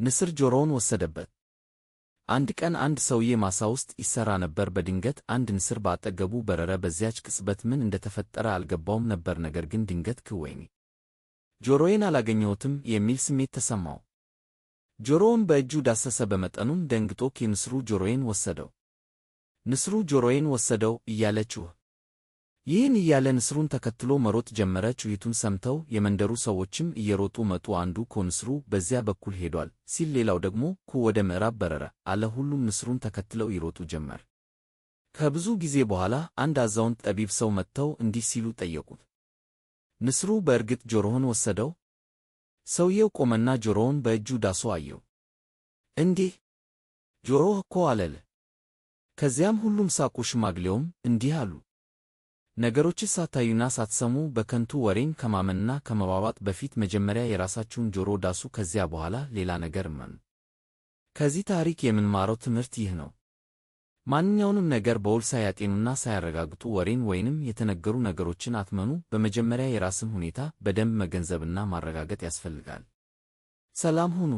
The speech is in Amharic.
ንስር ጆሮውን ወሰደበት። አንድ ቀን አንድ ሰውዬ ማሳ ውስጥ ይሠራ ነበር። በድንገት አንድ ንስር በአጠገቡ በረረ። በዚያች ቅጽበት ምን እንደተፈጠረ አልገባውም ነበር። ነገር ግን ድንገት ወይኔ ጆሮዬን አላገኘሁትም የሚል ስሜት ተሰማው። ጆሮውን በእጁ ዳሰሰ። በመጠኑም ደንግጦ ንስሩ ጆሮዬን ወሰደው፣ ንስሩ ጆሮዬን ወሰደው እያለ ጮኸ። ይህን እያለ ንስሩን ተከትሎ መሮጥ ጀመረ። ጩኸቱን ሰምተው የመንደሩ ሰዎችም እየሮጡ መጡ። አንዱ ንስሩ በዚያ በኩል ሄዷል ሲል፣ ሌላው ደግሞ ወደ ምዕራብ በረረ አለ። ሁሉም ንስሩን ተከትለው ይሮጡ ጀመር። ከብዙ ጊዜ በኋላ አንድ አዛውንት ጠቢብ ሰው መጥተው እንዲህ ሲሉ ጠየቁት፣ ንስሩ በእርግጥ ጆሮህን ወሰደው? ሰውየው ቆመና ጆሮውን በእጁ ዳሶ አየው። እንዲህ ጆሮህ እኮ አለልህ። ከዚያም ሁሉም ሳቁ። ሽማግሌውም እንዲህ አሉ፣ ነገሮችን ሳታዩና ሳትሰሙ በከንቱ ወሬን ከማመንና ከመባባጥ በፊት መጀመሪያ የራሳችሁን ጆሮ ዳሱ፣ ከዚያ በኋላ ሌላ ነገር እመኑ። ከዚህ ታሪክ የምንማረው ትምህርት ይህ ነው። ማንኛውንም ነገር በውል ሳያጤኑና ሳያረጋግጡ ወሬን ወይንም የተነገሩ ነገሮችን አትመኑ። በመጀመሪያ የራስን ሁኔታ በደንብ መገንዘብና ማረጋገጥ ያስፈልጋል። ሰላም ሁኑ።